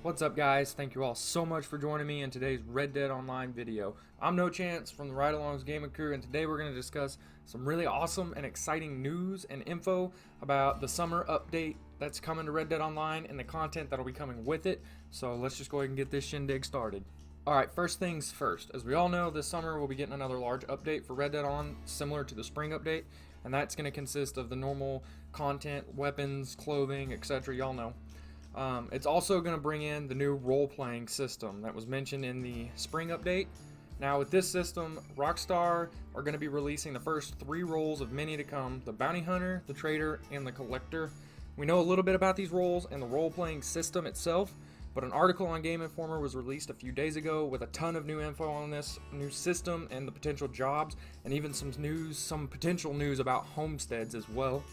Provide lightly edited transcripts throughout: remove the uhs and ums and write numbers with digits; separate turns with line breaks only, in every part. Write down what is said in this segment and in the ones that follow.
What's up, guys? Thank you all so much for joining me in today's Red Dead Online video. I'm No Chance from the Ride Alongs Gaming Crew, and today we're going to discuss some really awesome and exciting news and info about the summer update that's coming to Red Dead Online and the content that'll be coming with it. So let's just go ahead and get this shindig started. Alright, first things first. As we all know, this summer we'll be getting another large update for Red Dead On, similar to the spring update, and that's going to consist of the normal content, weapons, clothing, etc. Y'all know. It's also going to bring in the new role-playing system that was mentioned in the spring update. Now with this system, Rockstar are going to be releasing the first 3 roles of many to come: the Bounty Hunter, the Trader, and the Collector. We know a little bit about these roles and the role-playing system itself, but an article on Game Informer was released a few days ago with a ton of new info on this new system and the potential jobs, and even some potential news about homesteads as well.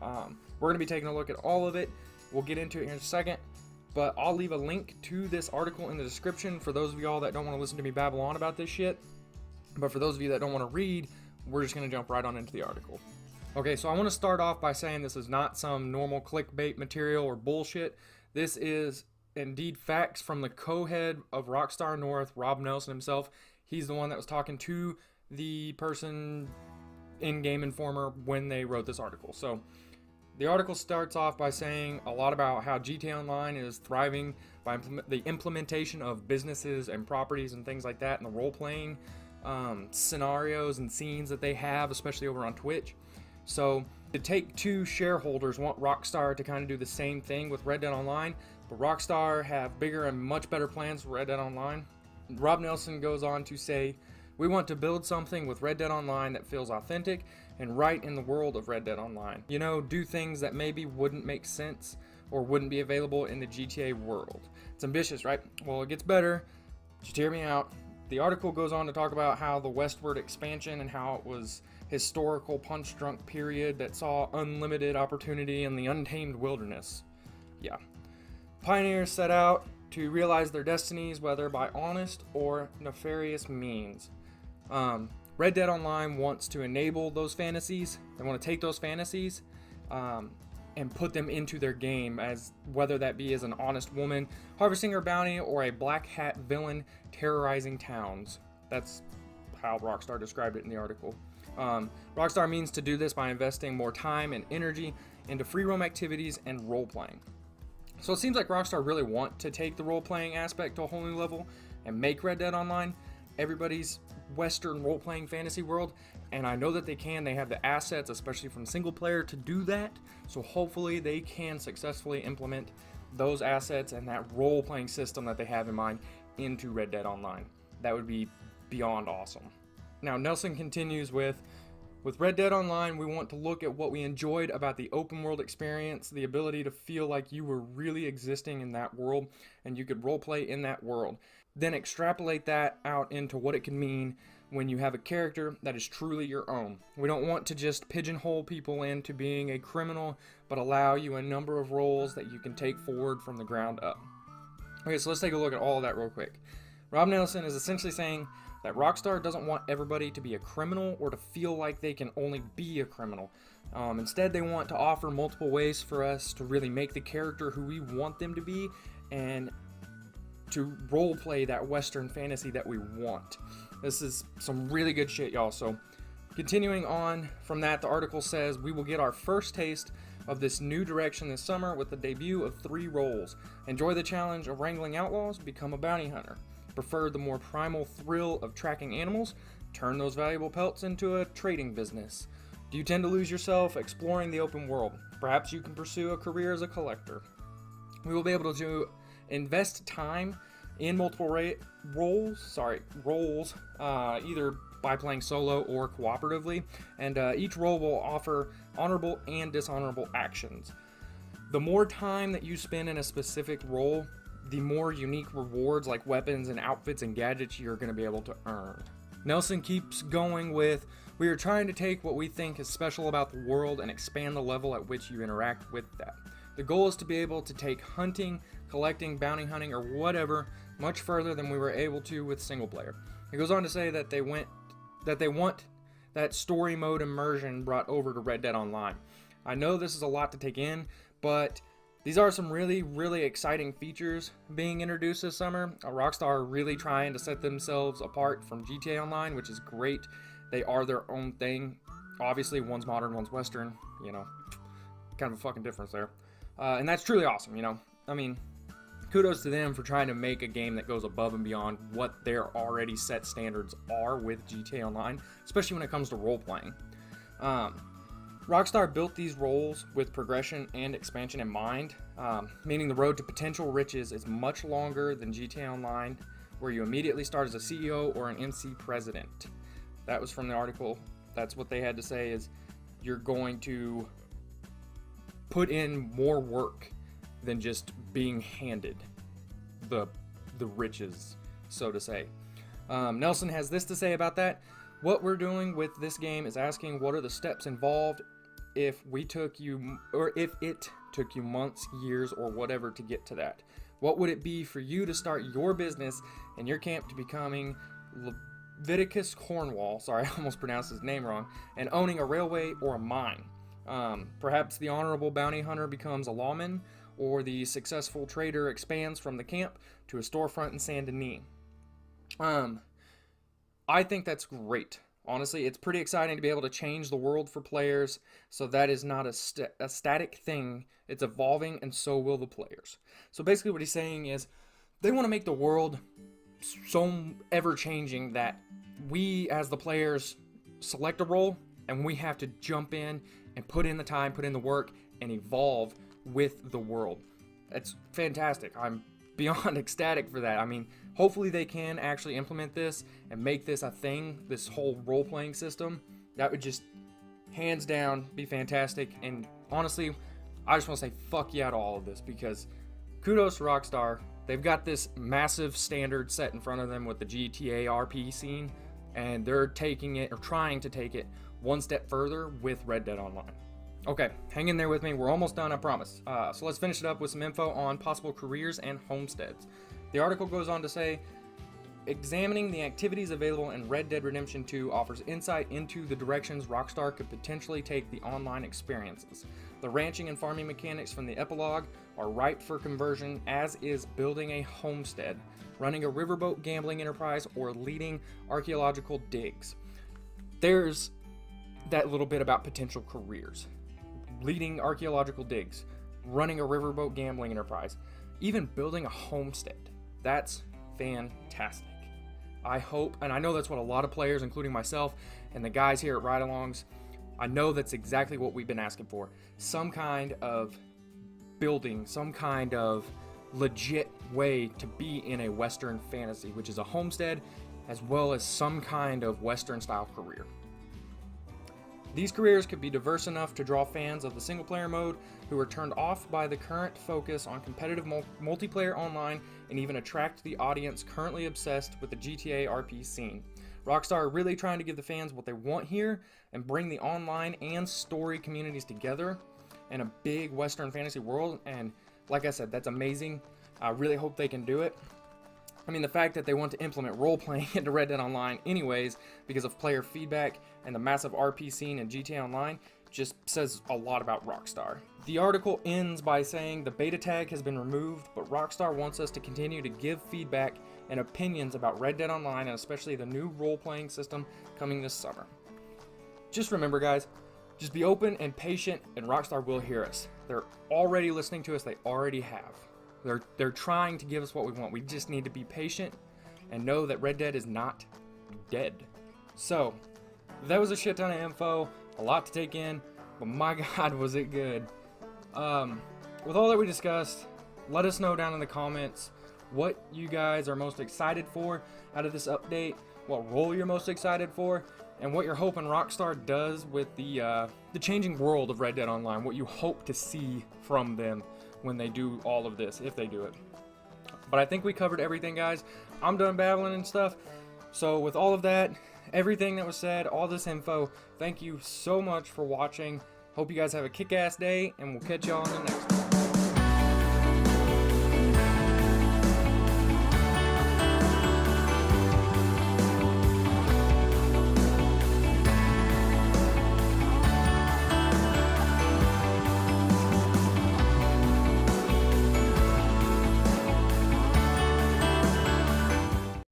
We're going to be taking a look at all of it. We'll get into it here in a second, but I'll leave a link to this article in the description for those of y'all that don't want to listen to me babble on about this shit. But for those of you that don't want to read, we're just going to jump right on into the article. Okay, so I want to start off by saying this is not some normal clickbait material or bullshit. This is indeed facts from the co-head of Rockstar North, Rob Nelson himself. He's the one that was talking to the person in Game Informer when they wrote this article. So the article starts off by saying a lot about how GTA Online is thriving by the implementation of businesses and properties and things like that, and the role-playing scenarios and scenes that they have, especially over on Twitch. So the Take-Two shareholders want Rockstar to kind of do the same thing with Red Dead Online, but Rockstar have bigger and much better plans for Red Dead Online. Rob Nelson goes on to say, "We want to build something with Red Dead Online that feels authentic and right in the world of Red Dead Online. You know, do things that maybe wouldn't make sense or wouldn't be available in the GTA world." It's ambitious, right? Well, it gets better. Just hear me out. The article goes on to talk about how the westward expansion and how it was historical punch-drunk period that saw unlimited opportunity in the untamed wilderness. Yeah. Pioneers set out to realize their destinies, whether by honest or nefarious means. Red Dead Online wants to enable those fantasies. They want to take those fantasies and put them into their game, as whether that be as an honest woman harvesting her bounty or a black hat villain terrorizing towns. That's how Rockstar described it in the article. Rockstar means to do this by investing more time and energy into free roam activities and role playing. So it seems like Rockstar really want to take the role playing aspect to a whole new level and make Red Dead Online everybody's Western role-playing fantasy world, and I know that they can. They have the assets, especially from single player, to do that, so hopefully they can successfully implement those assets and that role-playing system that they have in mind into Red Dead Online. That would be beyond awesome. Now, Nelson continues with Red Dead Online, we want to look at what we enjoyed about the open world experience, the ability to feel like you were really existing in that world and you could roleplay in that world. Then extrapolate that out into what it can mean when you have a character that is truly your own. We don't want to just pigeonhole people into being a criminal, but allow you a number of roles that you can take forward from the ground up. Okay, so let's take a look at all of that real quick. Rob Nelson is essentially saying that Rockstar doesn't want everybody to be a criminal or to feel like they can only be a criminal. Instead, they want to offer multiple ways for us to really make the character who we want them to be and to roleplay that Western fantasy that we want. This is some really good shit, y'all. So continuing on from that, the article says we will get our first taste of this new direction this summer with the debut of 3 roles. Enjoy the challenge of wrangling outlaws, become a bounty hunter. Prefer the more primal thrill of tracking animals, turn those valuable pelts into a trading business. Do you tend to lose yourself exploring the open world? Perhaps you can pursue a career as a collector. We will be able to invest time in multiple roles, either by playing solo or cooperatively, and each role will offer honorable and dishonorable actions. The more time that you spend in a specific role, the more unique rewards like weapons and outfits and gadgets you're going to be able to earn. Nelson keeps going with, we are trying to take what we think is special about the world and expand the level at which you interact with that. The goal is to be able to take hunting, collecting, bounty hunting, or whatever much further than we were able to with single player. He goes on to say that they want that story mode immersion brought over to Red Dead Online. I know this is a lot to take in, but These are some really, really exciting features being introduced this summer. Rockstar are really trying to set themselves apart from GTA Online, which is great. They are their own thing. Obviously, one's modern, one's Western, you know, kind of a fucking difference there. And that's truly awesome, you know. I mean, kudos to them for trying to make a game that goes above and beyond what their already set standards are with GTA Online, especially when it comes to role-playing. Rockstar built these roles with progression and expansion in mind, meaning the road to potential riches is much longer than GTA Online, where you immediately start as a CEO or an MC president. That was from the article. That's what they had to say, is you're going to put in more work than just being handed the riches, so to say. Nelson has this to say about that. What we're doing with this game is asking what are the steps involved if it took you months, years, or whatever to get to that. What would it be for you to start your business and your camp to becoming Leviticus Cornwall, sorry, I almost pronounced his name wrong, and owning a railway or a mine? Perhaps the honorable bounty hunter becomes a lawman, or the successful trader expands from the camp to a storefront in Saint Denis. I think that's great. Honestly, it's pretty exciting to be able to change the world for players, so that is not a static thing. It's evolving, and so will the players. So basically what he's saying is they want to make the world so ever-changing that we, as the players, select a role, and we have to jump in and put in the time, put in the work, and evolve with the world. That's fantastic. I'm beyond ecstatic for that. I mean, hopefully they can actually implement this and make this a thing, this whole role-playing system. That would just, hands down, be fantastic. And honestly, I just want to say fuck yeah to all of this, because kudos to Rockstar. They've got this massive standard set in front of them with the GTA RP scene, and they're taking it, or trying to take it, one step further with Red Dead Online. Okay, hang in there with me. We're almost done, I promise. So let's finish it up with some info on possible careers and homesteads. The article goes on to say, examining the activities available in Red Dead Redemption 2 offers insight into the directions Rockstar could potentially take the online experiences. The ranching and farming mechanics from the epilogue are ripe for conversion, as is building a homestead, running a riverboat gambling enterprise, or leading archaeological digs. There's that little bit about potential careers. Leading archaeological digs, running a riverboat gambling enterprise, even building a homestead. That's fantastic. I hope, and I know that's what a lot of players, including myself and the guys here at Ride-Alongs, I know that's exactly what we've been asking for. Some kind of building, some kind of legit way to be in a Western fantasy, which is a homestead, as well as some kind of Western-style career. These careers could be diverse enough to draw fans of the single-player mode who are turned off by the current focus on competitive multiplayer online, and even attract the audience currently obsessed with the GTA RP scene. Rockstar are really trying to give the fans what they want here and bring the online and story communities together in a big Western fantasy world, and like I said, that's amazing. I really hope they can do it. I mean, the fact that they want to implement role-playing into Red Dead Online anyways because of player feedback and the massive RP scene in GTA Online just says a lot about Rockstar. The article ends by saying the beta tag has been removed, but Rockstar wants us to continue to give feedback and opinions about Red Dead Online, and especially the new role-playing system coming this summer. Just remember, guys, just be open and patient, and Rockstar will hear us. They're already listening to us. They already have. They're trying to give us what we want. We just need to be patient and know that Red Dead is not dead. So, that was a shit ton of info, a lot to take in, but my god was it good. With all that we discussed, let us know down in the comments what you guys are most excited for out of this update, what role you're most excited for, and what you're hoping Rockstar does with the changing world of Red Dead Online, what you hope to see from them when they do all of this, if they do it. But I think we covered everything, guys. I'm done babbling and stuff. So with all of that, everything that was said, all this info, thank you so much for watching. Hope you guys have a kick-ass day, and we'll catch y'all on the next one.